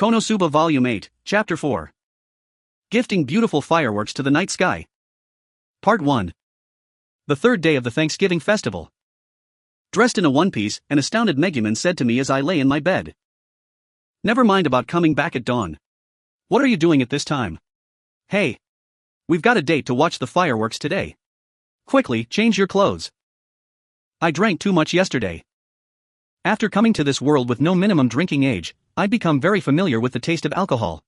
Konosuba Volume 8, Chapter 4. Gifting beautiful fireworks to the night sky. Part 1. The third day of the Thanksgiving festival. Dressed in a one-piece, an astounded Megumin said to me as I lay in my bed. Never mind about coming back at dawn. What are you doing at this time? Hey. We've got a date to watch the fireworks today. Quickly, change your clothes. I drank too much yesterday. After coming to this world with no minimum drinking age, I'd become very familiar with the taste of alcohol.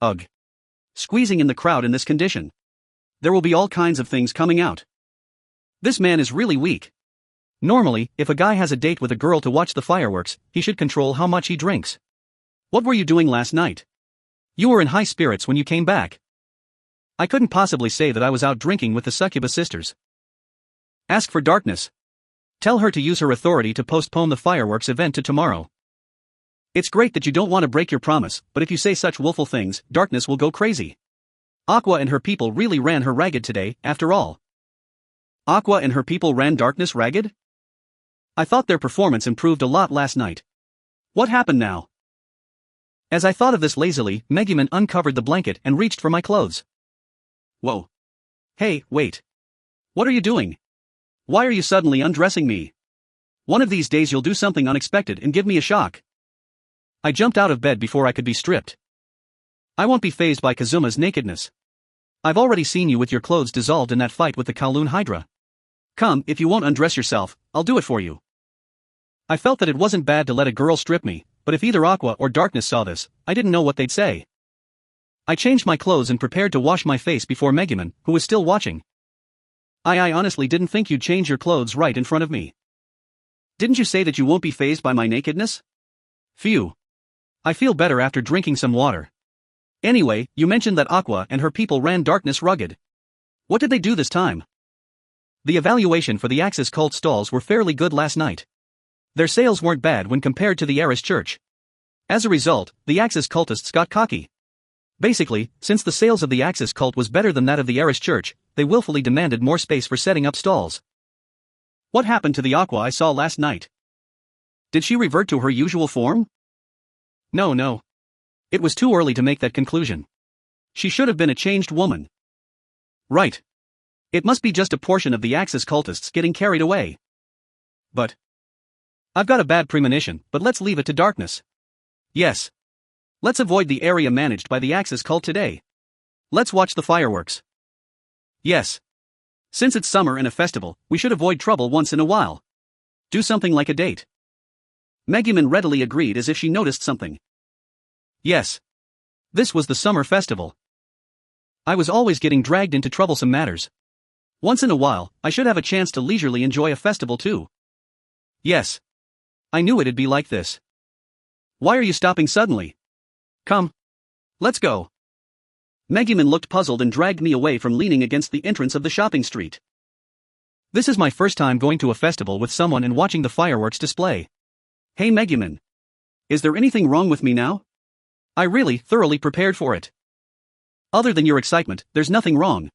Ugh. Squeezing in the crowd in this condition. There will be all kinds of things coming out. This man is really weak. Normally, if a guy has a date with a girl to watch the fireworks, he should control how much he drinks. What were you doing last night? You were in high spirits when you came back. I couldn't possibly say that I was out drinking with the Succuba sisters. Ask for darkness. Tell her to use her authority to postpone the fireworks event to tomorrow. It's great that you don't want to break your promise, but if you say such willful things, darkness will go crazy. Aqua and her people really ran her ragged today, after all. Aqua and her people ran darkness ragged? I thought their performance improved a lot last night. What happened now? As I thought of this lazily, Megumin uncovered the blanket and reached for my clothes. Whoa. Hey, wait. What are you doing? Why are you suddenly undressing me? One of these days you'll do something unexpected and give me a shock. I jumped out of bed before I could be stripped. I won't be fazed by Kazuma's nakedness. I've already seen you with your clothes dissolved in that fight with the Kowloon Hydra. Come, if you won't undress yourself, I'll do it for you. I felt that it wasn't bad to let a girl strip me, but if either Aqua or Darkness saw this, I didn't know what they'd say. I changed my clothes and prepared to wash my face before Megumin, who was still watching. I honestly didn't think you'd change your clothes right in front of me. Didn't you say that you won't be fazed by my nakedness? Phew. I feel better after drinking some water. Anyway, you mentioned that Aqua and her people ran darkness rugged. What did they do this time? The evaluation for the Axis cult stalls were fairly good last night. Their sales weren't bad when compared to the Eris church. As a result, the Axis cultists got cocky. Basically, since the sales of the Axis cult was better than that of the Eris church, they willfully demanded more space for setting up stalls. What happened to the Aqua I saw last night? Did she revert to her usual form? No. It was too early to make that conclusion. She should have been a changed woman. Right. It must be just a portion of the Axis cultists getting carried away. But I've got a bad premonition, but let's leave it to Darkness. Yes. Let's avoid the area managed by the Axis cult today. Let's watch the fireworks. Yes. Since it's summer and a festival, we should avoid trouble once in a while. Do something like a date. Megumin readily agreed as if she noticed something. Yes. This was the summer festival. I was always getting dragged into troublesome matters. Once in a while, I should have a chance to leisurely enjoy a festival too. Yes. I knew it'd be like this. Why are you stopping suddenly? Come. Let's go. Megumin looked puzzled and dragged me away from leaning against the entrance of the shopping street. This is my first time going to a festival with someone and watching the fireworks display. Hey Megumin. Is there anything wrong with me now? I really, thoroughly prepared for it. Other than your excitement, there's nothing wrong.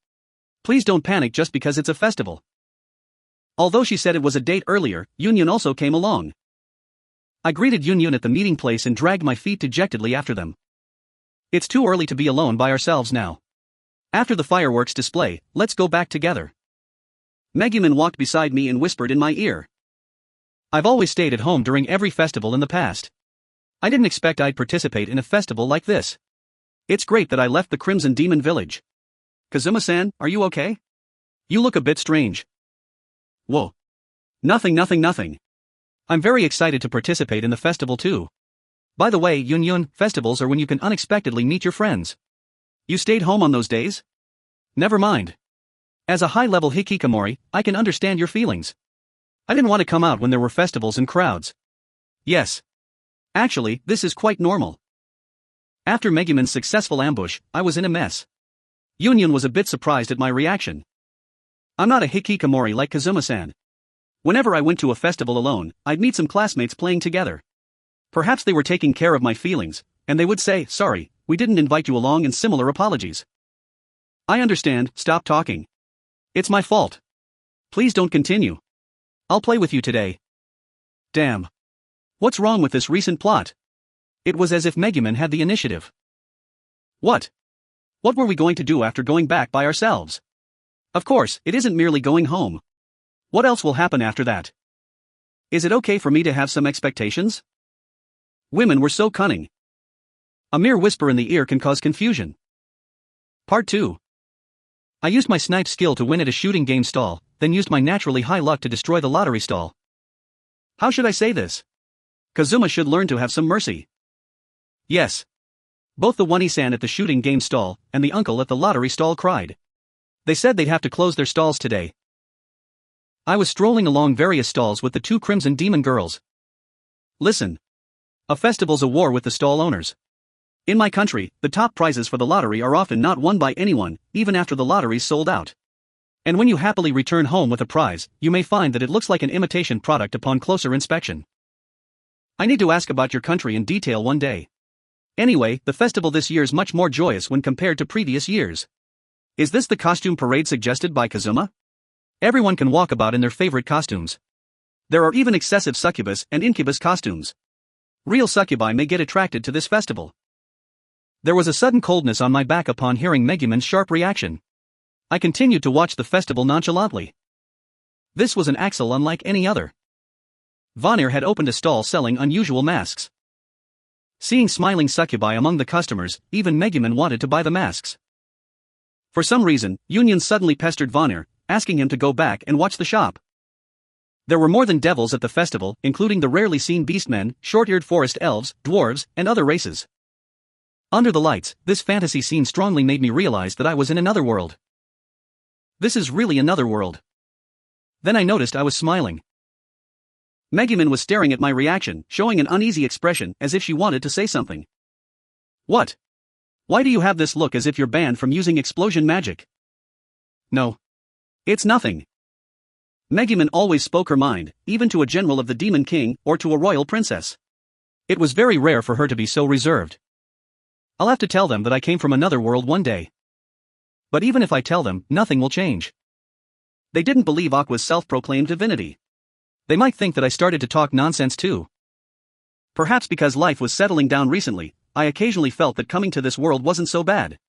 Please don't panic just because it's a festival. Although she said it was a date earlier, Yunyun also came along. I greeted Yunyun at the meeting place and dragged my feet dejectedly after them. It's too early to be alone by ourselves now. After the fireworks display, let's go back together. Megumin walked beside me and whispered in my ear. I've always stayed at home during every festival in the past. I didn't expect I'd participate in a festival like this. It's great that I left the Crimson Demon Village. Kazuma-san, are you okay? You look a bit strange. Whoa. Nothing. I'm very excited to participate in the festival too. By the way, Yunyun, festivals are when you can unexpectedly meet your friends. You stayed home on those days? Never mind. As a high-level hikikomori, I can understand your feelings. I didn't want to come out when there were festivals and crowds. Yes. Actually, this is quite normal. After Megumin's successful ambush, I was in a mess. Yunyun was a bit surprised at my reaction. I'm not a hikikomori like Kazuma-san. Whenever I went to a festival alone, I'd meet some classmates playing together. Perhaps they were taking care of my feelings, and they would say, sorry, we didn't invite you along, and similar apologies. I understand, stop talking. It's my fault. Please don't continue. I'll play with you today. Damn. What's wrong with this recent plot? It was as if Megumin had the initiative. What? What were we going to do after going back by ourselves? Of course, it isn't merely going home. What else will happen after that? Is it okay for me to have some expectations? Women were so cunning. A mere whisper in the ear can cause confusion. Part 2. I used my snipe skill to win at a shooting game stall, then used my naturally high luck to destroy the lottery stall. How should I say this? Kazuma should learn to have some mercy. Yes. Both the Wani-san at the shooting game stall and the uncle at the lottery stall cried. They said they'd have to close their stalls today. I was strolling along various stalls with the two Crimson Demon girls. Listen. A festival's a war with the stall owners. In my country, the top prizes for the lottery are often not won by anyone, even after the lottery's sold out. And when you happily return home with a prize, you may find that it looks like an imitation product upon closer inspection. I need to ask about your country in detail one day. Anyway, the festival this year's much more joyous when compared to previous years. Is this the costume parade suggested by Kazuma? Everyone can walk about in their favorite costumes. There are even excessive succubus and incubus costumes. Real succubi may get attracted to this festival. There was a sudden coldness on my back upon hearing Megumin's sharp reaction. I continued to watch the festival nonchalantly. This was an axle unlike any other. Vanir had opened a stall selling unusual masks. Seeing smiling succubi among the customers, even Megumin wanted to buy the masks. For some reason, Union suddenly pestered Vanir, asking him to go back and watch the shop. There were more than devils at the festival, including the rarely seen beastmen, short-eared forest elves, dwarves, and other races. Under the lights, this fantasy scene strongly made me realize that I was in another world. This is really another world. Then I noticed I was smiling. Megumin was staring at my reaction, showing an uneasy expression as if she wanted to say something. What? Why do you have this look as if you're banned from using explosion magic? No. It's nothing. Megumin always spoke her mind, even to a general of the Demon King or to a royal princess. It was very rare for her to be so reserved. I'll have to tell them that I came from another world one day. But even if I tell them, nothing will change. They didn't believe Aqua's self-proclaimed divinity. They might think that I started to talk nonsense too. Perhaps because life was settling down recently, I occasionally felt that coming to this world wasn't so bad.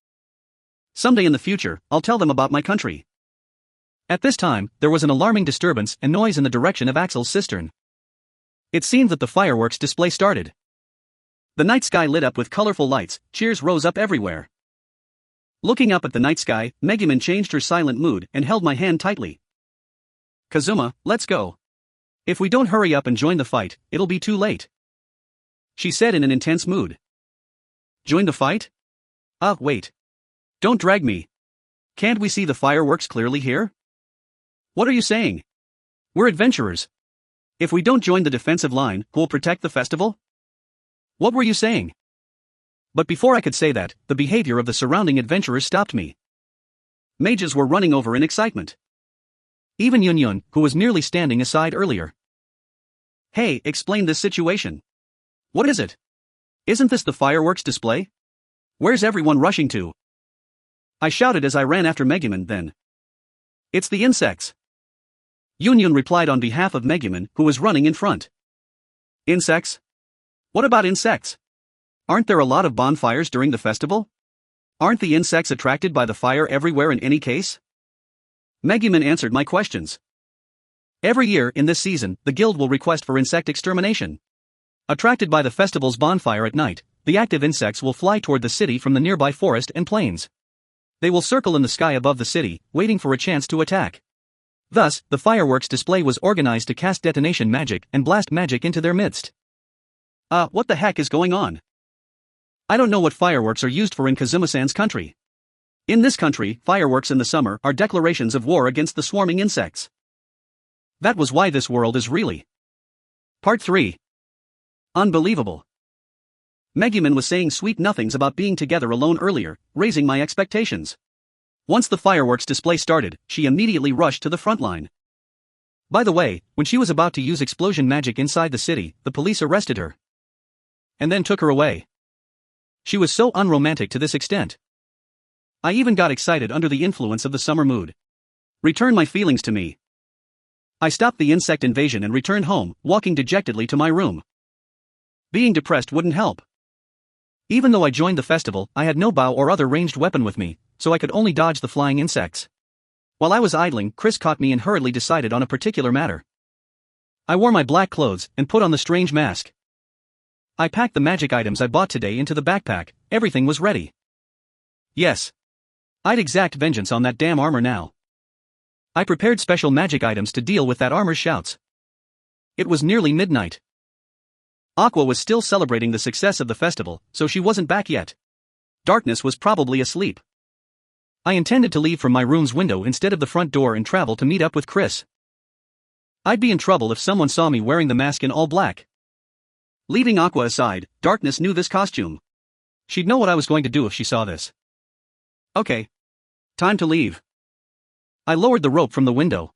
Someday in the future, I'll tell them about my country. At this time, there was an alarming disturbance and noise in the direction of Axel's cistern. It seemed that the fireworks display started. The night sky lit up with colorful lights, cheers rose up everywhere. Looking up at the night sky, Megumin changed her silent mood and held my hand tightly. Kazuma, let's go. If we don't hurry up and join the fight, it'll be too late. She said in an intense mood. Join the fight? Wait. Don't drag me. Can't we see the fireworks clearly here? What are you saying? We're adventurers. If we don't join the defensive line, who'll protect the festival? What were you saying? But before I could say that, the behavior of the surrounding adventurers stopped me. Mages were running over in excitement. Even Yun, who was merely standing aside earlier. Hey, explain this situation. What is it? Isn't this the fireworks display? Where's everyone rushing to? I shouted as I ran after Megumin then. It's the insects. Yun replied on behalf of Megumin, who was running in front. Insects? What about insects? Aren't there a lot of bonfires during the festival? Aren't the insects attracted by the fire everywhere in any case? Megumin answered my questions. Every year in this season, the guild will request for insect extermination. Attracted by the festival's bonfire at night, the active insects will fly toward the city from the nearby forest and plains. They will circle in the sky above the city, waiting for a chance to attack. Thus, the fireworks display was organized to cast detonation magic and blast magic into their midst. What the heck is going on? I don't know what fireworks are used for in Kazuma-san's country. In this country, fireworks in the summer are declarations of war against the swarming insects. That was why this world is really. Part 3. Unbelievable. Megumin was saying sweet nothings about being together alone earlier, raising my expectations. Once the fireworks display started, she immediately rushed to the front line. By the way, when she was about to use explosion magic inside the city, the police arrested her. And then took her away. She was so unromantic to this extent. I even got excited under the influence of the summer mood. Return my feelings to me. I stopped the insect invasion and returned home, walking dejectedly to my room. Being depressed wouldn't help. Even though I joined the festival, I had no bow or other ranged weapon with me, so I could only dodge the flying insects. While I was idling, Chris caught me and hurriedly decided on a particular matter. I wore my black clothes and put on the strange mask. I packed the magic items I bought today into the backpack. Everything was ready. Yes. I'd exact vengeance on that damn armor now. I prepared special magic items to deal with that armor's shouts. It was nearly midnight. Aqua was still celebrating the success of the festival, so she wasn't back yet. Darkness was probably asleep. I intended to leave from my room's window instead of the front door and travel to meet up with Chris. I'd be in trouble if someone saw me wearing the mask in all black. Leaving Aqua aside, Darkness knew this costume. She'd know what I was going to do if she saw this. Okay. Time to leave. I lowered the rope from the window.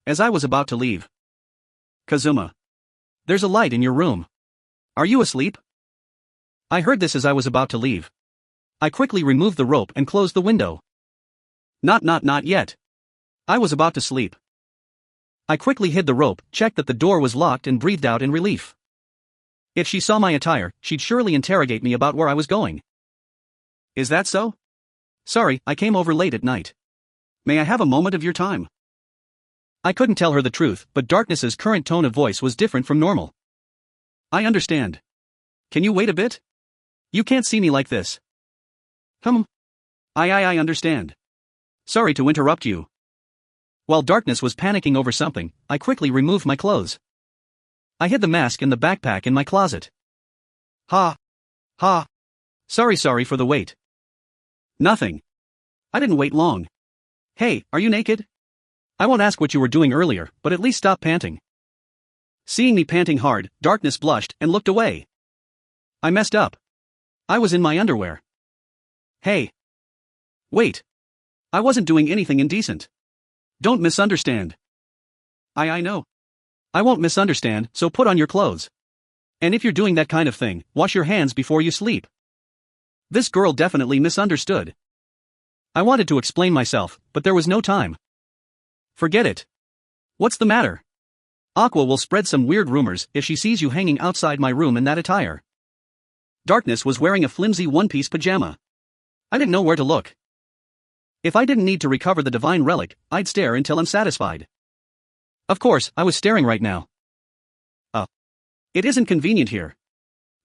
As I was about to leave. Kazuma. There's a light in your room. Are you asleep? I heard this as I was about to leave. I quickly removed the rope and closed the window. Not yet. I was about to sleep. I quickly hid the rope, checked that the door was locked and breathed out in relief. If she saw my attire, she'd surely interrogate me about where I was going. Is that so? Sorry, I came over late at night. May I have a moment of your time? I couldn't tell her the truth, but Darkness's current tone of voice was different from normal. I understand. Can you wait a bit? You can't see me like this. I understand. Sorry to interrupt you. While Darkness was panicking over something, I quickly removed my clothes. I hid the mask and the backpack in my closet. Ha. Sorry for the wait. Nothing. I didn't wait long. Hey, are you naked? I won't ask what you were doing earlier, but at least stop panting. Seeing me panting hard, Darkness blushed and looked away. I messed up. I was in my underwear. Hey. Wait. I wasn't doing anything indecent. Don't misunderstand. I know. I won't misunderstand, so put on your clothes. And if you're doing that kind of thing, wash your hands before you sleep. This girl definitely misunderstood. I wanted to explain myself, but there was no time. Forget it. What's the matter? Aqua will spread some weird rumors if she sees you hanging outside my room in that attire. Darkness was wearing a flimsy one-piece pajama. I didn't know where to look. If I didn't need to recover the divine relic, I'd stare until I'm satisfied. Of course, I was staring right now. It isn't convenient here.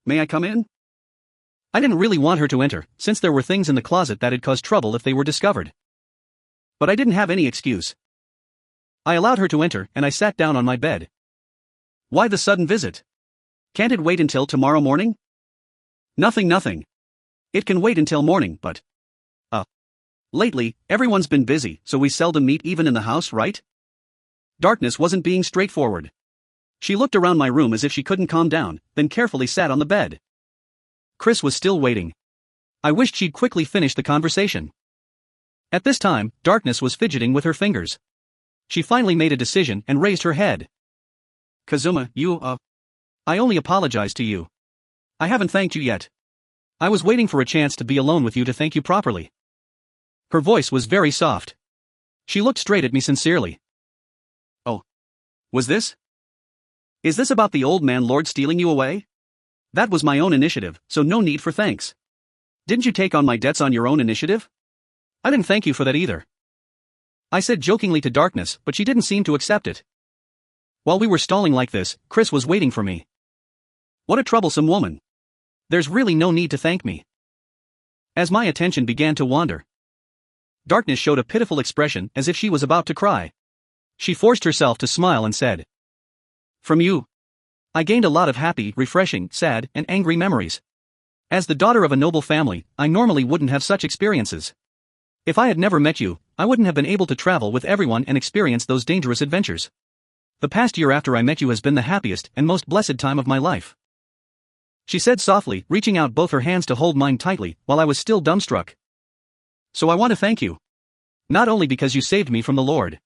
May I come in? I didn't really want her to enter, since there were things in the closet that'd cause trouble if they were discovered. But I didn't have any excuse. I allowed her to enter and I sat down on my bed. Why the sudden visit? Can't it wait until tomorrow morning? Nothing. It can wait until morning, but... Lately, everyone's been busy, so we seldom meet even in the house, right? Darkness wasn't being straightforward. She looked around my room as if she couldn't calm down, then carefully sat on the bed. Chris was still waiting. I wished she'd quickly finish the conversation. At this time, Darkness was fidgeting with her fingers. She finally made a decision and raised her head. Kazuma, I only apologize to you. I haven't thanked you yet. I was waiting for a chance to be alone with you to thank you properly. Her voice was very soft. She looked straight at me sincerely. Oh. Was this? Is this about the old man lord stealing you away? That was my own initiative, so no need for thanks. Didn't you take on my debts on your own initiative? I didn't thank you for that either. I said jokingly to Darkness, but she didn't seem to accept it. While we were stalling like this, Chris was waiting for me. What a troublesome woman. There's really no need to thank me. As my attention began to wander, Darkness showed a pitiful expression as if she was about to cry. She forced herself to smile and said, From you, I gained a lot of happy, refreshing, sad, and angry memories. As the daughter of a noble family, I normally wouldn't have such experiences. If I had never met you, I wouldn't have been able to travel with everyone and experience those dangerous adventures. The past year after I met you has been the happiest and most blessed time of my life. She said softly, reaching out both her hands to hold mine tightly, while I was still dumbstruck. So I want to thank you. Not only because you saved me from the Lord.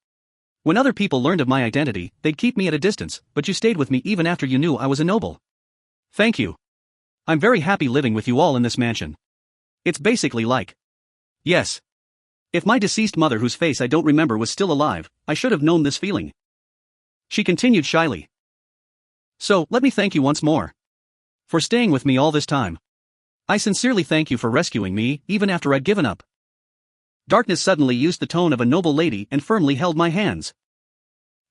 When other people learned of my identity, they'd keep me at a distance, but you stayed with me even after you knew I was a noble. Thank you. I'm very happy living with you all in this mansion. It's basically like... Yes. If my deceased mother whose face I don't remember was still alive, I should have known this feeling. She continued shyly. So, let me thank you once more. For staying with me all this time. I sincerely thank you for rescuing me, even after I'd given up. Darkness suddenly used the tone of a noble lady and firmly held my hands.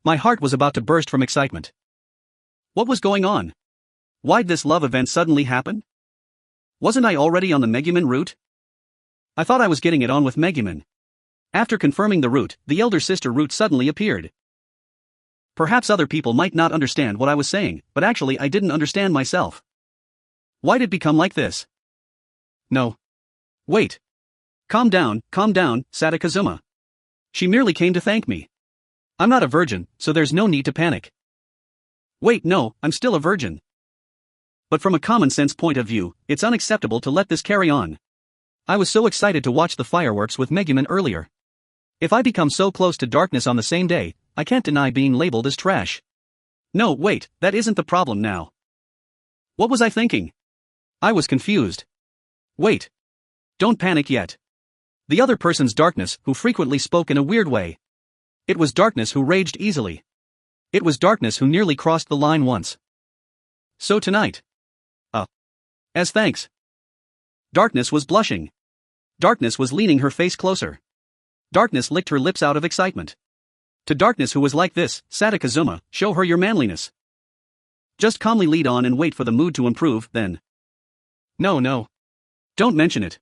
My heart was about to burst from excitement. What was going on? Why'd this love event suddenly happen? Wasn't I already on the Megumin route? I thought I was getting it on with Megumin. After confirming the route, the elder sister route suddenly appeared. Perhaps other people might not understand what I was saying, but actually I didn't understand myself. Why'd it become like this? No. Wait. Calm down, Sada Kazuma. She merely came to thank me. I'm not a virgin, so there's no need to panic. Wait, no, I'm still a virgin. But from a common sense point of view, it's unacceptable to let this carry on. I was so excited to watch the fireworks with Megumin earlier. If I become so close to Darkness on the same day, I can't deny being labeled as trash. No, wait, that isn't the problem now. What was I thinking? I was confused. Wait. Don't panic yet. The other person's Darkness who frequently spoke in a weird way. It was Darkness who raged easily. It was Darkness who nearly crossed the line once. So tonight. As thanks. Darkness was blushing. Darkness was leaning her face closer. Darkness licked her lips out of excitement. To Darkness who was like this, Sada Kazuma, show her your manliness. Just calmly lead on and wait for the mood to improve, then. No. Don't mention it.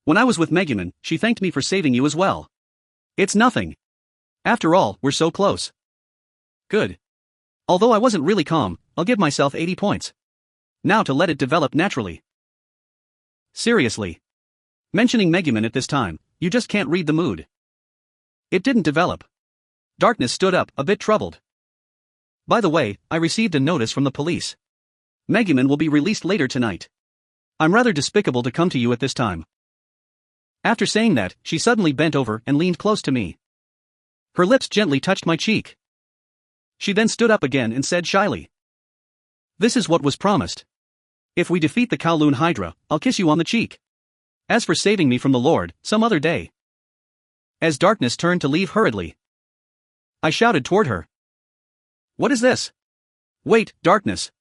When I was with Megumin, she thanked me for saving you as well. It's nothing. After all, we're so close. Good. Although I wasn't really calm, I'll give myself 80 points. Now to let it develop naturally. Seriously. Mentioning Megumin at this time, you just can't read the mood. It didn't develop. Darkness stood up, a bit troubled. By the way, I received a notice from the police. Megumin will be released later tonight. I'm rather despicable to come to you at this time. After saying that, she suddenly bent over and leaned close to me. Her lips gently touched my cheek. She then stood up again and said shyly. This is what was promised. If we defeat the Kowloon Hydra, I'll kiss you on the cheek. As for saving me from the Lord, some other day. As Darkness turned to leave hurriedly, I shouted toward her. What is this? Wait, Darkness.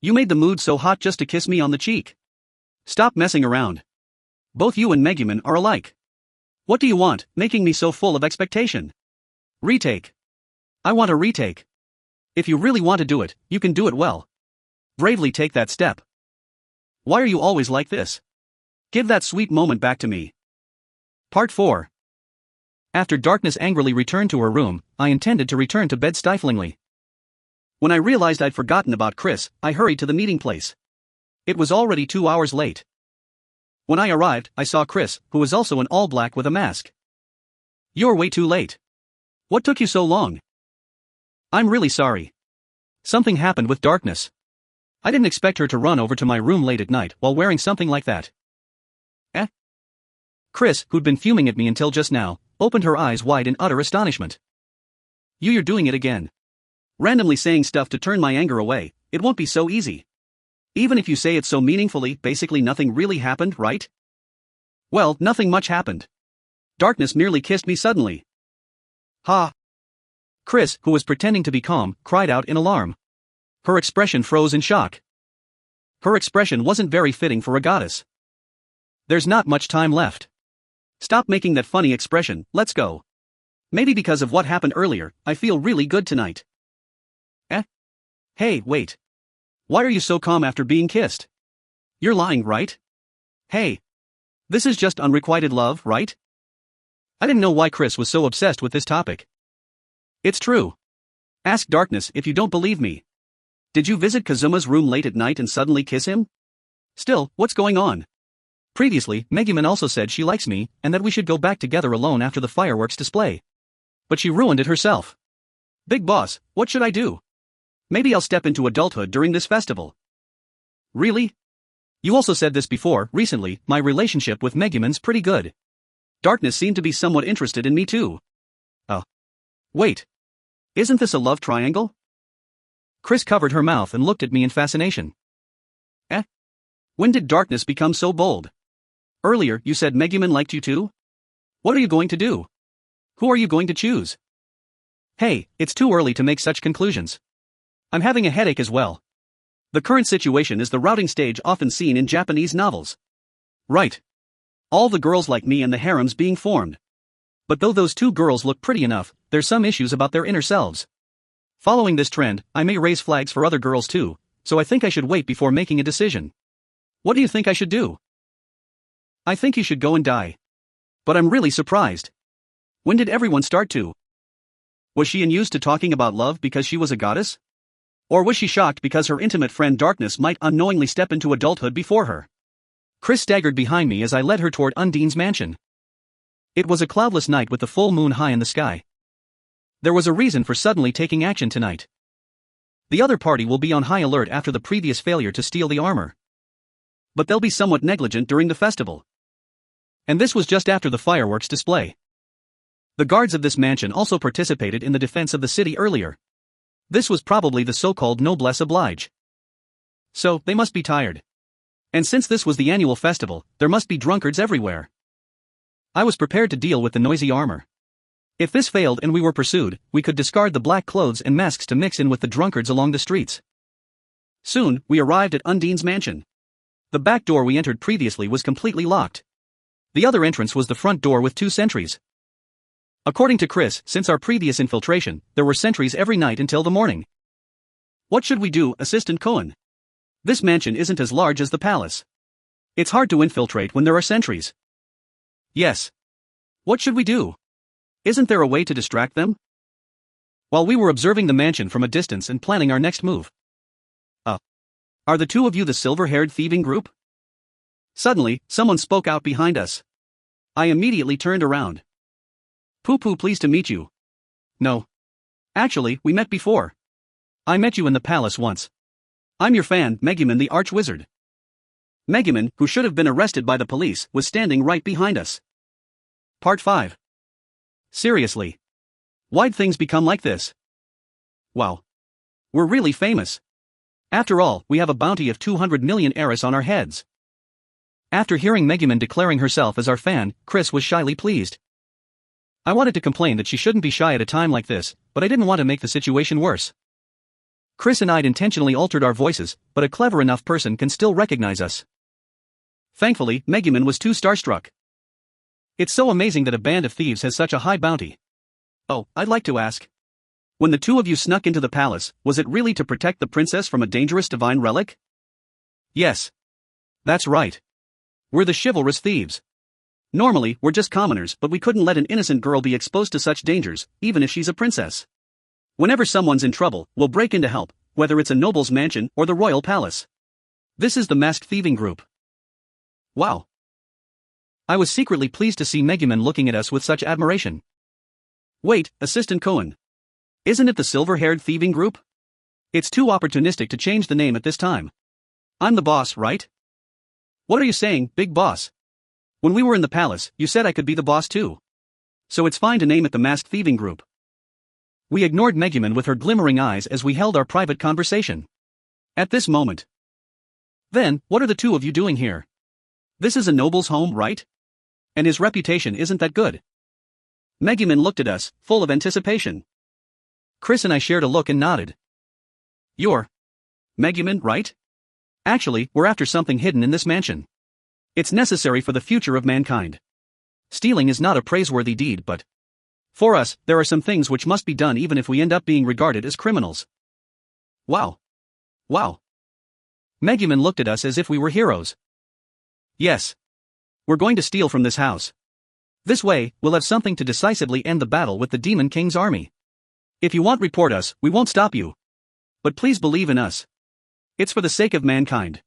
You made the mood so hot just to kiss me on the cheek. Stop messing around. Both you and Megumin are alike. What do you want, making me so full of expectation? Retake. I want a retake. If you really want to do it, you can do it well. Bravely take that step. Why are you always like this? Give that sweet moment back to me. Part 4. After Darkness angrily returned to her room, I intended to return to bed stiflingly. When I realized I'd forgotten about Chris, I hurried to the meeting place. It was already 2 hours late. When I arrived, I saw Chris, who was also in all black with a mask. You're way too late. What took you so long? I'm really sorry. Something happened with Darkness. I didn't expect her to run over to my room late at night while wearing something like that. Chris, who'd been fuming at me until just now, opened her eyes wide in utter astonishment. You're doing it again. Randomly saying stuff to turn my anger away, it won't be so easy. Even if you say it so meaningfully, basically nothing really happened, right? Well, nothing much happened. Darkness merely kissed me suddenly. Ha! Chris, who was pretending to be calm, cried out in alarm. Her expression froze in shock. Her expression wasn't very fitting for a goddess. There's not much time left. Stop making that funny expression, let's go. Maybe because of what happened earlier, I feel really good tonight. Hey, wait. Why are you so calm after being kissed? You're lying, right? Hey. This is just unrequited love, right? I didn't know why Chris was so obsessed with this topic. It's true. Ask Darkness if you don't believe me. Did you visit Kazuma's room late at night and suddenly kiss him? Still, what's going on? Previously, Megumin also said she likes me, and that we should go back together alone after the fireworks display. But she ruined it herself. Big boss, what should I do? Maybe I'll step into adulthood during this festival. Really? You also said this before, recently, my relationship with Megumin's pretty good. Darkness seemed to be somewhat interested in me too. Wait. Isn't this a love triangle? Chris covered her mouth and looked at me in fascination. When did Darkness become so bold? Earlier, you said Megumin liked you too? What are you going to do? Who are you going to choose? Hey, it's too early to make such conclusions. I'm having a headache as well. The current situation is the routing stage often seen in Japanese novels. Right. All the girls like me and the harems being formed. But though those two girls look pretty enough, there's some issues about their inner selves. Following this trend, I may raise flags for other girls too, so I think I should wait before making a decision. What do you think I should do? I think you should go and die. But I'm really surprised. When did everyone start to? Was she unused to talking about love because she was a goddess? Or was she shocked because her intimate friend Darkness might unknowingly step into adulthood before her? Chris staggered behind me as I led her toward Undine's mansion. It was a cloudless night with the full moon high in the sky. There was a reason for suddenly taking action tonight. The other party will be on high alert after the previous failure to steal the armor. But they'll be somewhat negligent during the festival. And this was just after the fireworks display. The guards of this mansion also participated in the defense of the city earlier. This was probably the so-called noblesse oblige. So, they must be tired. And since this was the annual festival, there must be drunkards everywhere. I was prepared to deal with the noisy armor. If this failed and we were pursued, we could discard the black clothes and masks to mix in with the drunkards along the streets. Soon, we arrived at Undine's mansion. The back door we entered previously was completely locked. The other entrance was the front door with 2 sentries. According to Chris, since our previous infiltration, there were sentries every night until the morning. What should we do, Assistant Cohen? This mansion isn't as large as the palace. It's hard to infiltrate when there are sentries. Yes. What should we do? Isn't there a way to distract them? While we were observing the mansion from a distance and planning our next move. Are the two of you the silver-haired thieving group? Suddenly, someone spoke out behind us. I immediately turned around. Poo-poo, pleased to meet you. No. Actually, we met before. I met you in the palace once. I'm your fan, Megumin the Arch-Wizard. Megumin, who should have been arrested by the police, was standing right behind us. Part 5. Seriously. Why'd things become like this? Wow. We're really famous. After all, we have a bounty of 200 million Eris on our heads. After hearing Megumin declaring herself as our fan, Chris was shyly pleased. I wanted to complain that she shouldn't be shy at a time like this, but I didn't want to make the situation worse. Chris and I'd intentionally altered our voices, but a clever enough person can still recognize us. Thankfully, Megumin was too starstruck. It's so amazing that a band of thieves has such a high bounty. Oh, I'd like to ask. When the two of you snuck into the palace, was it really to protect the princess from a dangerous divine relic? Yes. That's right. We're the chivalrous thieves. Normally, we're just commoners, but we couldn't let an innocent girl be exposed to such dangers, even if she's a princess. Whenever someone's in trouble, we'll break in to help, whether it's a noble's mansion or the royal palace. This is the masked thieving group. Wow. I was secretly pleased to see Megumin looking at us with such admiration. Wait, Assistant Cohen. Isn't it the silver-haired thieving group? It's too opportunistic to change the name at this time. I'm the boss, right? What are you saying, big boss? When we were in the palace, you said I could be the boss too. So it's fine to name it the masked thieving group. We ignored Megumin with her glimmering eyes as we held our private conversation. At this moment. Then, what are the two of you doing here? This is a noble's home, right? And his reputation isn't that good. Megumin looked at us, full of anticipation. Chris and I shared a look and nodded. You're Megumin, right? Actually, we're after something hidden in this mansion. It's necessary for the future of mankind. Stealing is not a praiseworthy deed, but for us, there are some things which must be done even if we end up being regarded as criminals. Wow. Wow. Megumin looked at us as if we were heroes. Yes. We're going to steal from this house. This way, we'll have something to decisively end the battle with the Demon King's army. If you want, report us, we won't stop you. But please believe in us. It's for the sake of mankind.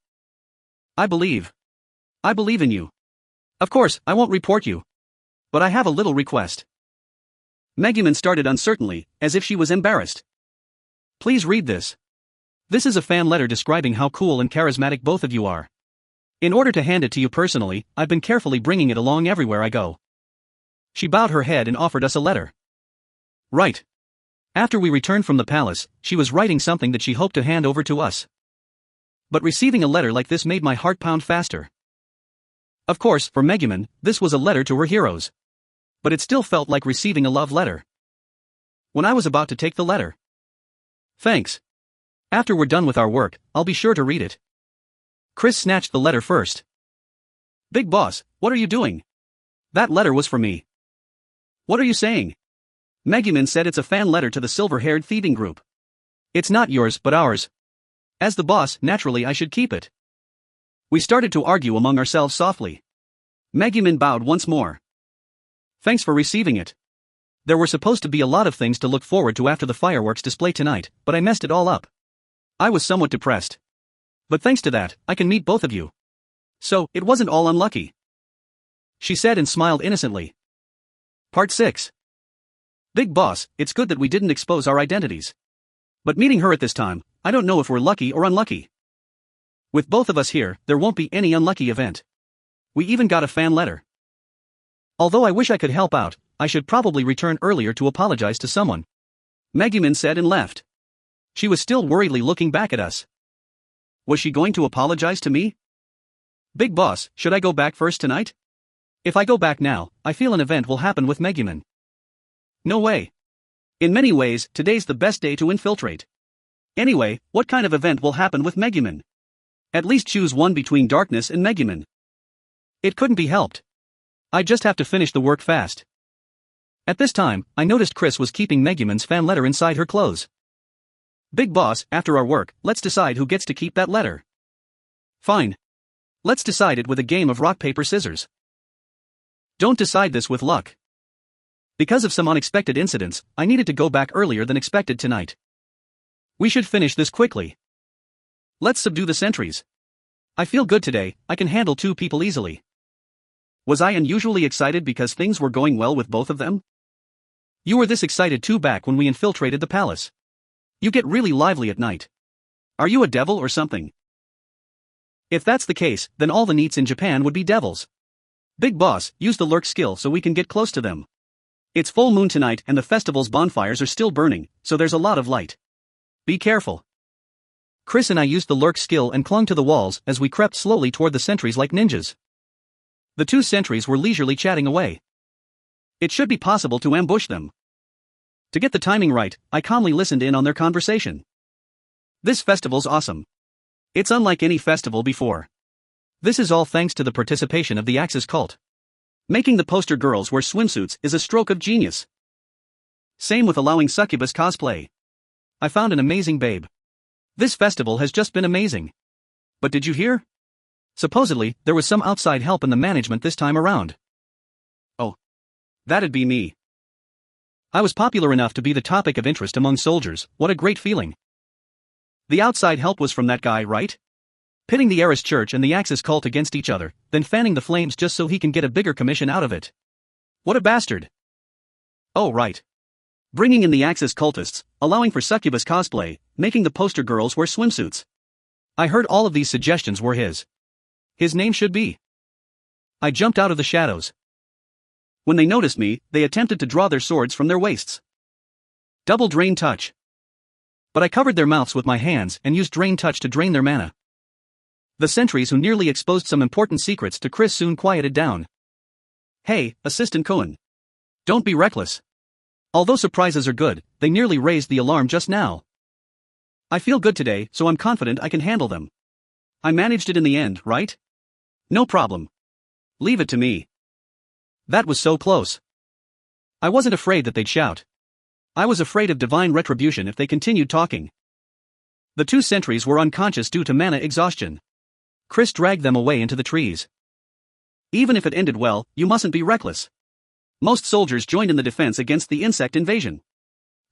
I believe in you. Of course, I won't report you. But I have a little request. Megumin started uncertainly, as if she was embarrassed. Please read this. This is a fan letter describing how cool and charismatic both of you are. In order to hand it to you personally, I've been carefully bringing it along everywhere I go. She bowed her head and offered us a letter. Right. After we returned from the palace, she was writing something that she hoped to hand over to us. But receiving a letter like this made my heart pound faster. Of course, for Megumin, this was a letter to her heroes. But it still felt like receiving a love letter. When I was about to take the letter. Thanks. After we're done with our work, I'll be sure to read it. Chris snatched the letter first. Big boss, what are you doing? That letter was for me. What are you saying? Megumin said it's a fan letter to the silver-haired thieving group. It's not yours but ours. As the boss, naturally I should keep it. We started to argue among ourselves softly. Megumin bowed once more. Thanks for receiving it. There were supposed to be a lot of things to look forward to after the fireworks display tonight, but I messed it all up. I was somewhat depressed. But thanks to that, I can meet both of you. So, it wasn't all unlucky. She said and smiled innocently. Part 6. Big boss, it's good that we didn't expose our identities. But meeting her at this time, I don't know if we're lucky or unlucky. With both of us here, there won't be any unlucky event. We even got a fan letter. Although I wish I could help out, I should probably return earlier to apologize to someone. Megumin said and left. She was still worriedly looking back at us. Was she going to apologize to me? Big boss, should I go back first tonight? If I go back now, I feel an event will happen with Megumin. No way. In many ways, today's the best day to infiltrate. Anyway, what kind of event will happen with Megumin? At least choose one between Darkness and Megumin. It couldn't be helped. I just have to finish the work fast. At this time, I noticed Chris was keeping Megumin's fan letter inside her clothes. Big boss, after our work, let's decide who gets to keep that letter. Fine. Let's decide it with a game of rock paper scissors. Don't decide this with luck. Because of some unexpected incidents, I needed to go back earlier than expected tonight. We should finish this quickly. Let's subdue the sentries. I feel good today, I can handle 2 people easily. Was I unusually excited because things were going well with both of them? You were this excited too back when we infiltrated the palace. You get really lively at night. Are you a devil or something? If that's the case, then all the NEETs in Japan would be devils. Big boss, use the lurk skill so we can get close to them. It's full moon tonight and the festival's bonfires are still burning, so there's a lot of light. Be careful. Chris and I used the lurk skill and clung to the walls as we crept slowly toward the sentries like ninjas. The 2 sentries were leisurely chatting away. It should be possible to ambush them. To get the timing right, I calmly listened in on their conversation. This festival's awesome. It's unlike any festival before. This is all thanks to the participation of the Axis cult. Making the poster girls wear swimsuits is a stroke of genius. Same with allowing succubus cosplay. I found an amazing babe. This festival has just been amazing. But did you hear? Supposedly, there was some outside help in the management this time around. Oh. That'd be me. I was popular enough to be the topic of interest among soldiers, what a great feeling. The outside help was from that guy, right? Pitting the Eris church and the Axis cult against each other, then fanning the flames just so he can get a bigger commission out of it. What a bastard. Oh right. Bringing in the Axis cultists, allowing for succubus cosplay, making the poster girls wear swimsuits. I heard all of these suggestions were his. His name should be. I jumped out of the shadows. When they noticed me, they attempted to draw their swords from their waists. Double drain touch. But I covered their mouths with my hands and used drain touch to drain their mana. The sentries who nearly exposed some important secrets to Chris soon quieted down. Hey, Assistant Cohen. Don't be reckless. Although surprises are good, they nearly raised the alarm just now. I feel good today, so I'm confident I can handle them. I managed it in the end, right? No problem. Leave it to me. That was so close. I wasn't afraid that they'd shout. I was afraid of divine retribution if they continued talking. The 2 sentries were unconscious due to mana exhaustion. Chris dragged them away into the trees. Even if it ended well, you mustn't be reckless. Most soldiers joined in the defense against the insect invasion.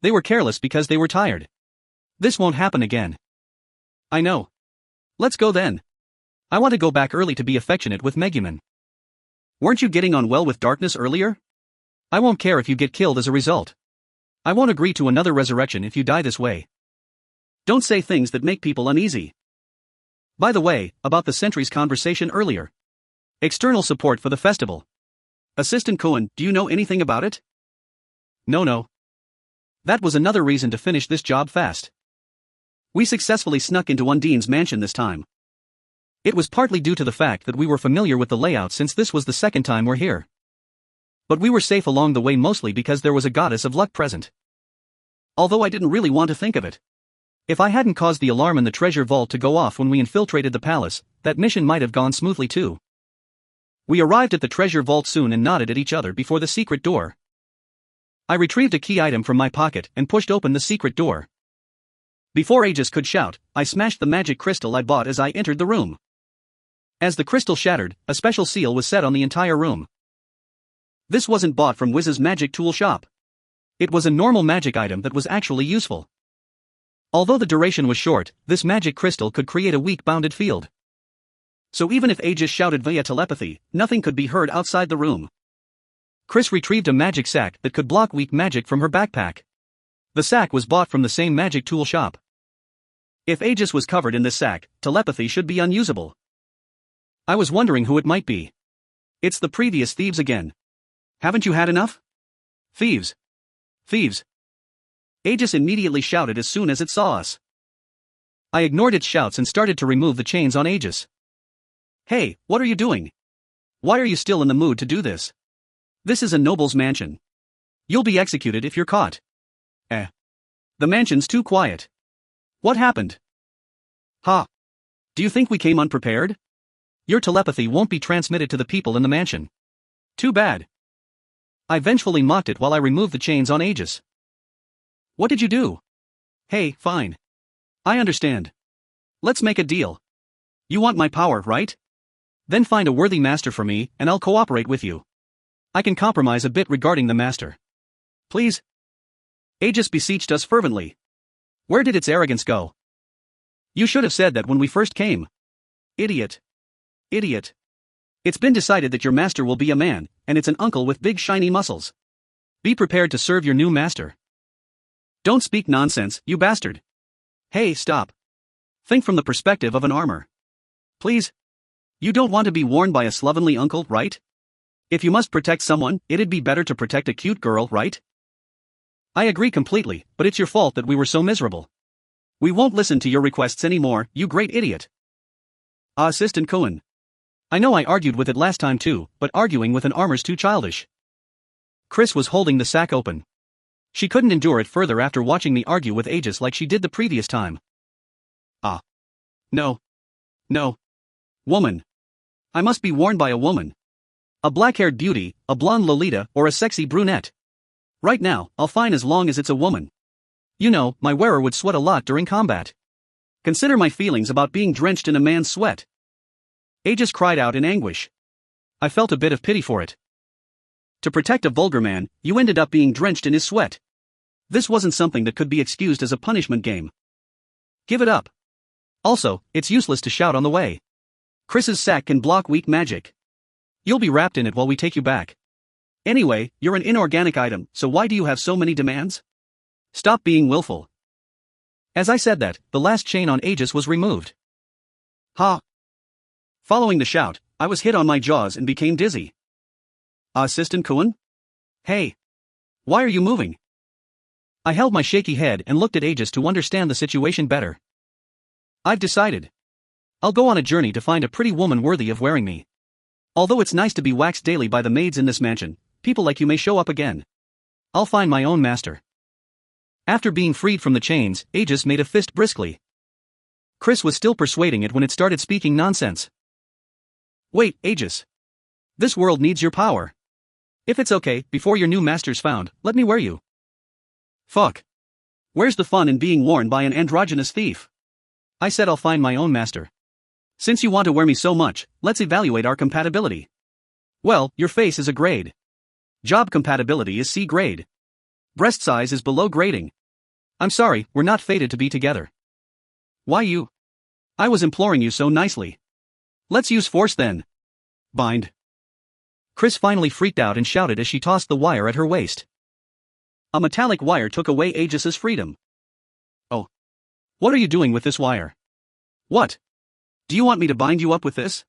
They were careless because they were tired. This won't happen again. I know. Let's go then. I want to go back early to be affectionate with Megumin. Weren't you getting on well with Darkness earlier? I won't care if you get killed as a result. I won't agree to another resurrection if you die this way. Don't say things that make people uneasy. By the way, about the sentry's conversation earlier. External support for the festival. Assistant Cohen, do you know anything about it? No. That was another reason to finish this job fast. We successfully snuck into Undine's mansion this time. It was partly due to the fact that we were familiar with the layout since this was the second time we're here. But we were safe along the way mostly because there was a goddess of luck present. Although I didn't really want to think of it. If I hadn't caused the alarm in the treasure vault to go off when we infiltrated the palace, that mission might have gone smoothly too. We arrived at the treasure vault soon and nodded at each other before the secret door. I retrieved a key item from my pocket and pushed open the secret door. Before Aegis could shout, I smashed the magic crystal I bought as I entered the room. As the crystal shattered, a special seal was set on the entire room. This wasn't bought from Wiz's magic tool shop. It was a normal magic item that was actually useful. Although the duration was short, this magic crystal could create a weak bounded field. So even if Aegis shouted via telepathy, nothing could be heard outside the room. Chris retrieved a magic sack that could block weak magic from her backpack. The sack was bought from the same magic tool shop. If Aegis was covered in this sack, telepathy should be unusable. I was wondering who it might be. It's the previous thieves again. Haven't you had enough? Thieves. Thieves. Aegis immediately shouted as soon as it saw us. I ignored its shouts and started to remove the chains on Aegis. Hey, what are you doing? Why are you still in the mood to do this? This is a noble's mansion. You'll be executed if you're caught. The mansion's too quiet. What happened? Ha! Do you think we came unprepared? Your telepathy won't be transmitted to the people in the mansion. Too bad. I vengefully mocked it while I removed the chains on Aegis. What did you do? Hey, fine. I understand. Let's make a deal. You want my power, right? Then find a worthy master for me, and I'll cooperate with you. I can compromise a bit regarding the master. Please? Aegis beseeched us fervently. Where did its arrogance go? You should have said that when we first came. Idiot. Idiot. It's been decided that your master will be a man, and it's an uncle with big shiny muscles. Be prepared to serve your new master. Don't speak nonsense, you bastard. Hey, stop. Think from the perspective of an armor. Please? You don't want to be warned by a slovenly uncle, right? If you must protect someone, it'd be better to protect a cute girl, right? I agree completely, but it's your fault that we were so miserable. We won't listen to your requests anymore, you great idiot. Assistant Cohen. I know I argued with it last time too, but arguing with an armor's too childish. Chris was holding the sack open. She couldn't endure it further after watching me argue with Aegis like she did the previous time. No. No. Woman. I must be warned by a woman. A black-haired beauty, a blonde Lolita, or a sexy brunette. Right now, I'll fine as long as it's a woman. You know, my wearer would sweat a lot during combat. Consider my feelings about being drenched in a man's sweat. Aegis cried out in anguish. I felt a bit of pity for it. To protect a vulgar man, you ended up being drenched in his sweat. This wasn't something that could be excused as a punishment game. Give it up. Also, it's useless to shout on the way. Chris's sack can block weak magic. You'll be wrapped in it while we take you back. Anyway, you're an inorganic item, so why do you have so many demands? Stop being willful. As I said that, the last chain on Aegis was removed. Ha! Following the shout, I was hit on my jaws and became dizzy. Assistant Cohen? Hey! Why are you moving? I held my shaky head and looked at Aegis to understand the situation better. I've decided. I'll go on a journey to find a pretty woman worthy of wearing me. Although it's nice to be waxed daily by the maids in this mansion, people like you may show up again. I'll find my own master. After being freed from the chains, Aegis made a fist briskly. Chris was still persuading it when it started speaking nonsense. Wait, Aegis. This world needs your power. If it's okay, before your new master's found, let me wear you. Fuck. Where's the fun in being worn by an androgynous thief? I said I'll find my own master. Since you want to wear me so much, let's evaluate our compatibility. Well, your face is a grade. Job compatibility is C grade. Breast size is below grading. I'm sorry, we're not fated to be together. Why you? I was imploring you so nicely. Let's use force then. Bind. Chris finally freaked out and shouted as she tossed the wire at her waist. A metallic wire took away Aegis's freedom. Oh. What are you doing with this wire? What? Do you want me to bind you up with this?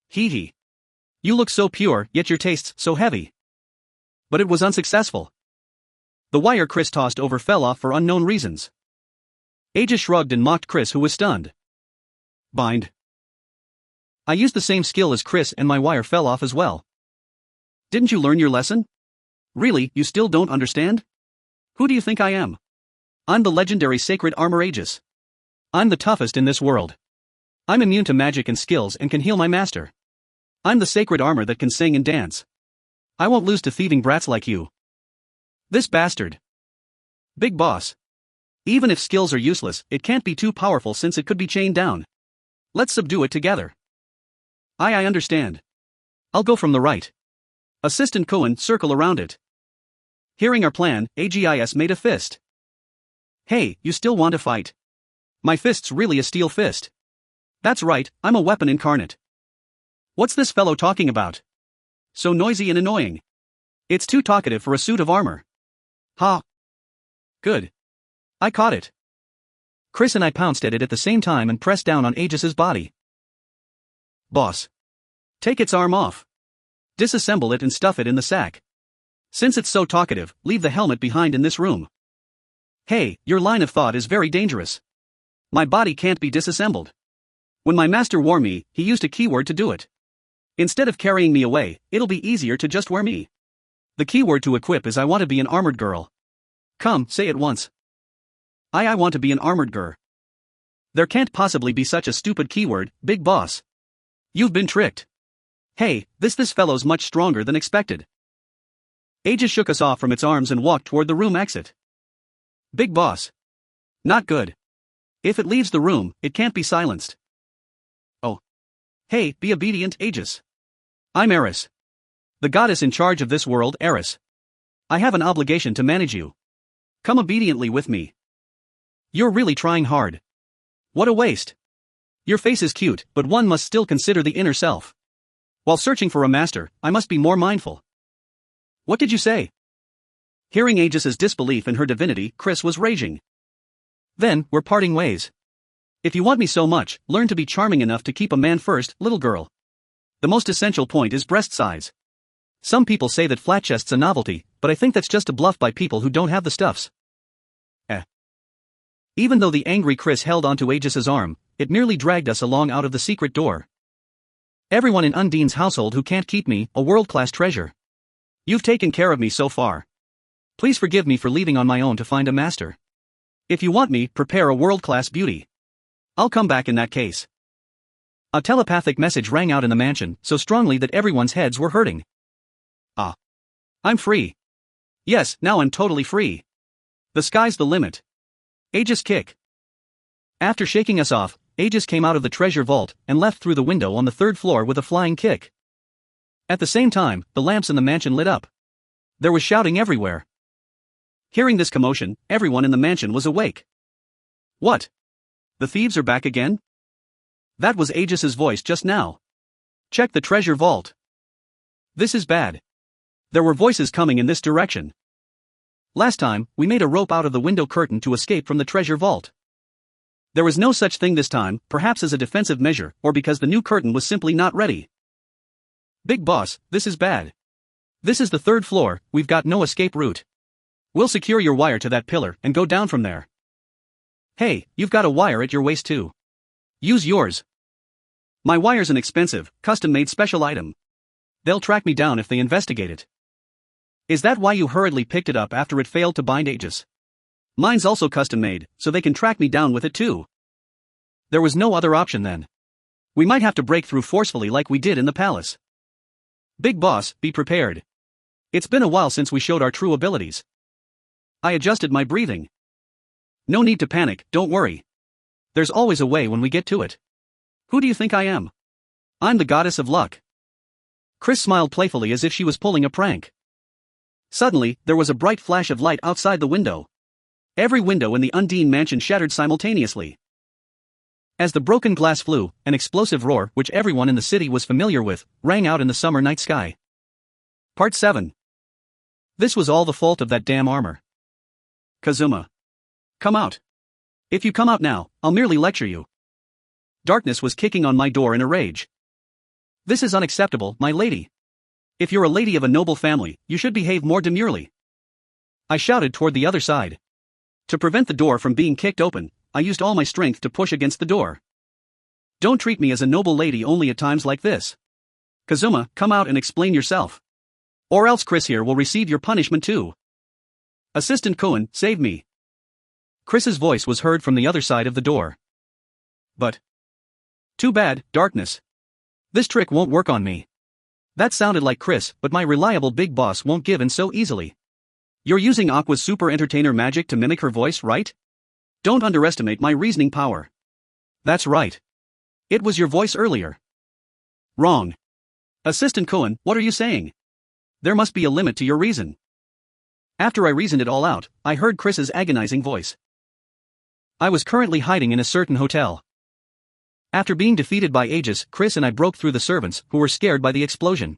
Hee hee. You look so pure, yet your taste's so heavy. But it was unsuccessful. The wire Chris tossed over fell off for unknown reasons. Aegis shrugged and mocked Chris, who was stunned. Bind. I used the same skill as Chris and my wire fell off as well. Didn't you learn your lesson? Really, you still don't understand? Who do you think I am? I'm the legendary sacred armor Aegis. I'm the toughest in this world. I'm immune to magic and skills and can heal my master. I'm the sacred armor that can sing and dance. I won't lose to thieving brats like you. This bastard. Big boss. Even if skills are useless, it can't be too powerful since it could be chained down. Let's subdue it together. I understand. I'll go from the right. Assistant Cohen, circle around it. Hearing our plan, Aegis made a fist. Hey, you still want to fight? My fist's really a steel fist. That's right, I'm a weapon incarnate. What's this fellow talking about? So noisy and annoying. It's too talkative for a suit of armor. Ha. Good. I caught it. Chris and I pounced at it at the same time and pressed down on Aegis's body. Boss. Take its arm off. Disassemble it and stuff it in the sack. Since it's so talkative, leave the helmet behind in this room. Hey, your line of thought is very dangerous. My body can't be disassembled. When my master wore me, he used a keyword to do it. Instead of carrying me away, it'll be easier to just wear me. The keyword to equip is I want to be an armored girl. Come, say it once. I want to be an armored girl. There can't possibly be such a stupid keyword, big boss. You've been tricked. Hey, this fellow's much stronger than expected. Aegis shook us off from its arms and walked toward the room exit. Big boss. Not good. If it leaves the room, it can't be silenced. Oh. Hey, be obedient, Aegis. I'm Eris. The goddess in charge of this world, Eris. I have an obligation to manage you. Come obediently with me. You're really trying hard. What a waste. Your face is cute, but one must still consider the inner self. While searching for a master, I must be more mindful. What did you say? Hearing Aegis's disbelief in her divinity, Chris was raging. Then, we're parting ways. If you want me so much, learn to be charming enough to keep a man first, little girl. The most essential point is breast size. Some people say that flat chest's a novelty, but I think that's just a bluff by people who don't have the stuffs. Even though the angry Chris held onto Aegis's arm, it merely dragged us along out of the secret door. Everyone in Undine's household who can't keep me, a world-class treasure. You've taken care of me so far. Please forgive me for leaving on my own to find a master. If you want me, prepare a world-class beauty. I'll come back in that case. A telepathic message rang out in the mansion, so strongly that everyone's heads were hurting. Ah. I'm free. Yes, now I'm totally free. The sky's the limit. Aegis kick. After shaking us off, Aegis came out of the treasure vault and left through the window on the third floor with a flying kick. At the same time, the lamps in the mansion lit up. There was shouting everywhere. Hearing this commotion, everyone in the mansion was awake. What? The thieves are back again? That was Aegis's voice just now. Check the treasure vault. This is bad. There were voices coming in this direction. Last time, we made a rope out of the window curtain to escape from the treasure vault. There was no such thing this time, perhaps as a defensive measure, or because the new curtain was simply not ready. Big boss, this is bad. This is the third floor, we've got no escape route. We'll secure your wire to that pillar and go down from there. Hey, you've got a wire at your waist too. Use yours. My wire's an expensive, custom-made special item. They'll track me down if they investigate it. Is that why you hurriedly picked it up after it failed to bind Aegis? Mine's also custom-made, so they can track me down with it too. There was no other option then. We might have to break through forcefully like we did in the palace. Big boss, be prepared. It's been a while since we showed our true abilities. I adjusted my breathing. No need to panic, don't worry. There's always a way when we get to it. Who do you think I am? I'm the goddess of luck. Chris smiled playfully as if she was pulling a prank. Suddenly, there was a bright flash of light outside the window. Every window in the Undine mansion shattered simultaneously. As the broken glass flew, an explosive roar, which everyone in the city was familiar with, rang out in the summer night sky. Part 7. This was all the fault of that damn armor. Kazuma. Come out. If you come out now, I'll merely lecture you. Darkness was kicking on my door in a rage. This is unacceptable, my lady. If you're a lady of a noble family, you should behave more demurely. I shouted toward the other side. To prevent the door from being kicked open, I used all my strength to push against the door. Don't treat me as a noble lady only at times like this. Kazuma, come out and explain yourself. Or else Chris here will receive your punishment too. Assistant Cohen, save me. Chris's voice was heard from the other side of the door. But. Too bad, Darkness. This trick won't work on me. That sounded like Chris, but my reliable big boss won't give in so easily. You're using Aqua's super entertainer magic to mimic her voice, right? Don't underestimate my reasoning power. That's right. It was your voice earlier. Wrong. Assistant Cohen, what are you saying? There must be a limit to your reason. After I reasoned it all out, I heard Chris's agonizing voice. I was currently hiding in a certain hotel. After being defeated by Aegis, Chris and I broke through the servants, who were scared by the explosion.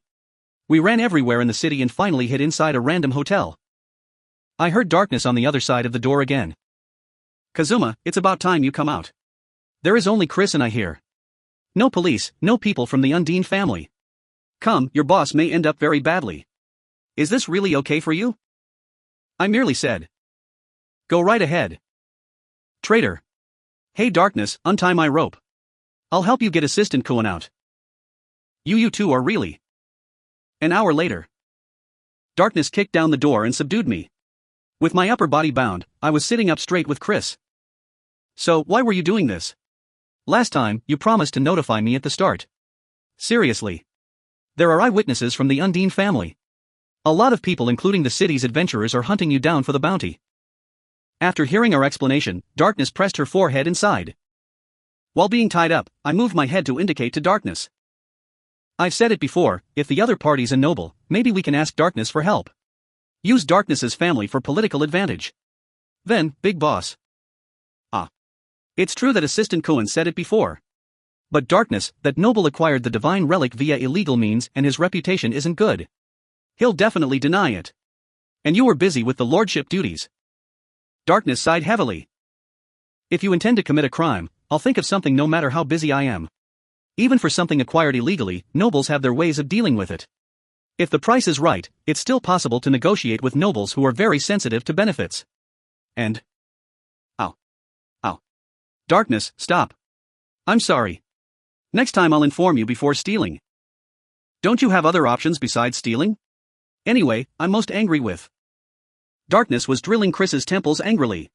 We ran everywhere in the city and finally hid inside a random hotel. I heard Darkness on the other side of the door again. Kazuma, it's about time you come out. There is only Chris and I here. No police, no people from the Undine family. Come, your boss may end up very badly. Is this really okay for you? I merely said. Go right ahead. Traitor. Hey Darkness, untie my rope. I'll help you get Assistant Cohen out. You two are really. An hour later. Darkness kicked down the door and subdued me. With my upper body bound, I was sitting up straight with Chris. So, why were you doing this? Last time, you promised to notify me at the start. Seriously. There are eyewitnesses from the Undine family. A lot of people including the city's adventurers are hunting you down for the bounty. After hearing our explanation, Darkness pressed her forehead and sighed. While being tied up, I moved my head to indicate to Darkness. I've said it before, if the other party's a noble, maybe we can ask Darkness for help. Use Darkness's family for political advantage. Then, Big Boss. It's true that Assistant Cohen said it before. But Darkness, that noble acquired the divine relic via illegal means and his reputation isn't good. He'll definitely deny it. And you were busy with the lordship duties. Darkness sighed heavily. If you intend to commit a crime, I'll think of something no matter how busy I am. Even for something acquired illegally, nobles have their ways of dealing with it. If the price is right, it's still possible to negotiate with nobles who are very sensitive to benefits. And... Ow. Darkness, stop. I'm sorry. Next time I'll inform you before stealing. Don't you have other options besides stealing? Anyway, I'm most angry with. Darkness was drilling Chris's temples angrily.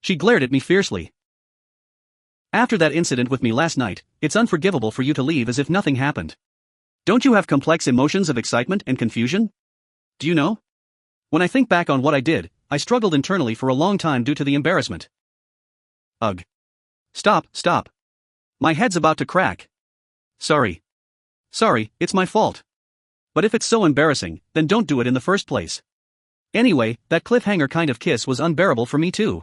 She glared at me fiercely. After that incident with me last night, it's unforgivable for you to leave as if nothing happened. Don't you have complex emotions of excitement and confusion? Do you know? When I think back on what I did, I struggled internally for a long time due to the embarrassment. Ugh. Stop. My head's about to crack. Sorry, it's my fault. But if it's so embarrassing, then don't do it in the first place. Anyway, that cliffhanger kind of kiss was unbearable for me too.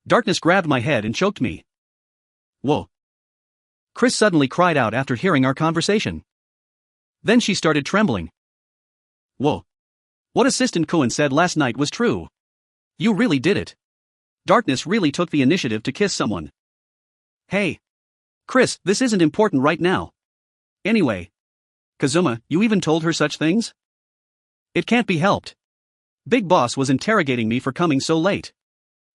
Darkness grabbed my head and choked me. Whoa. Chris suddenly cried out after hearing our conversation. Then she started trembling. Whoa. What Assistant Cohen said last night was true. You really did it. Darkness really took the initiative to kiss someone. Hey. Chris, this isn't important right now. Anyway. Kazuma, you even told her such things? It can't be helped. Big Boss was interrogating me for coming so late.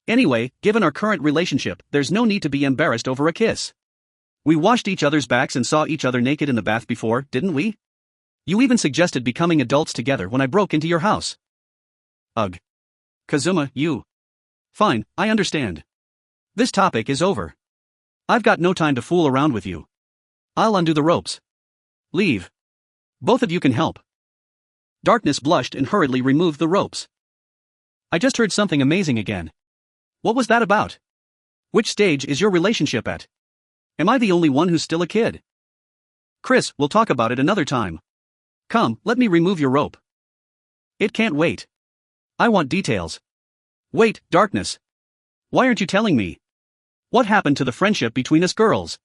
Anyway, given our current relationship, there's no need to be embarrassed over a kiss. We washed each other's backs and saw each other naked in the bath before, didn't we? You even suggested becoming adults together when I broke into your house. Ugh. Kazuma, you. Fine, I understand. This topic is over. I've got no time to fool around with you. I'll undo the ropes. Leave. Both of you can help. Darkness blushed and hurriedly removed the ropes. I just heard something amazing again. What was that about? Which stage is your relationship at? Am I the only one who's still a kid? Chris, we'll talk about it another time. Come, let me remove your rope. It can't wait. I want details. Wait, Darkness. Why aren't you telling me? What happened to the friendship between us girls?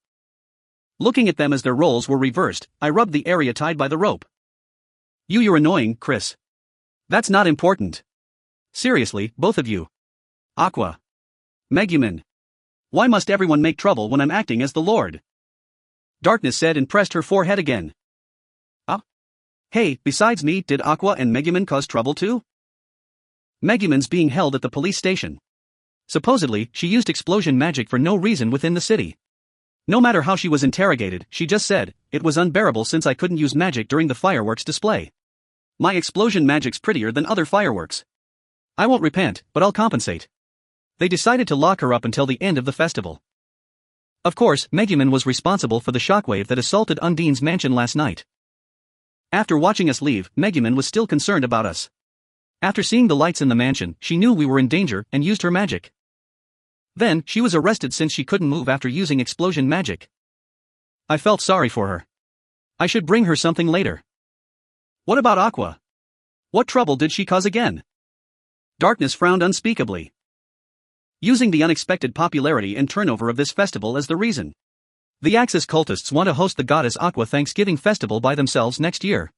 Looking at them as their roles were reversed, I rubbed the area tied by the rope. You're annoying, Chris. That's not important. Seriously, both of you. Aqua. Megumin. Why must everyone make trouble when I'm acting as the Lord? Darkness said and pressed her forehead again. Hey, besides me, did Aqua and Megumin cause trouble too? Megumin's being held at the police station. Supposedly, she used explosion magic for no reason within the city. No matter how she was interrogated, she just said, it was unbearable since I couldn't use magic during the fireworks display. My explosion magic's prettier than other fireworks. I won't repent, but I'll compensate. They decided to lock her up until the end of the festival. Of course, Megumin was responsible for the shockwave that assaulted Undine's mansion last night. After watching us leave, Megumin was still concerned about us. After seeing the lights in the mansion, she knew we were in danger and used her magic. Then, she was arrested since she couldn't move after using explosion magic. I felt sorry for her. I should bring her something later. What about Aqua? What trouble did she cause again? Darkness frowned unspeakably, using the unexpected popularity and turnover of this festival as the reason. The Axis cultists want to host the goddess Aqua Thanksgiving festival by themselves next year.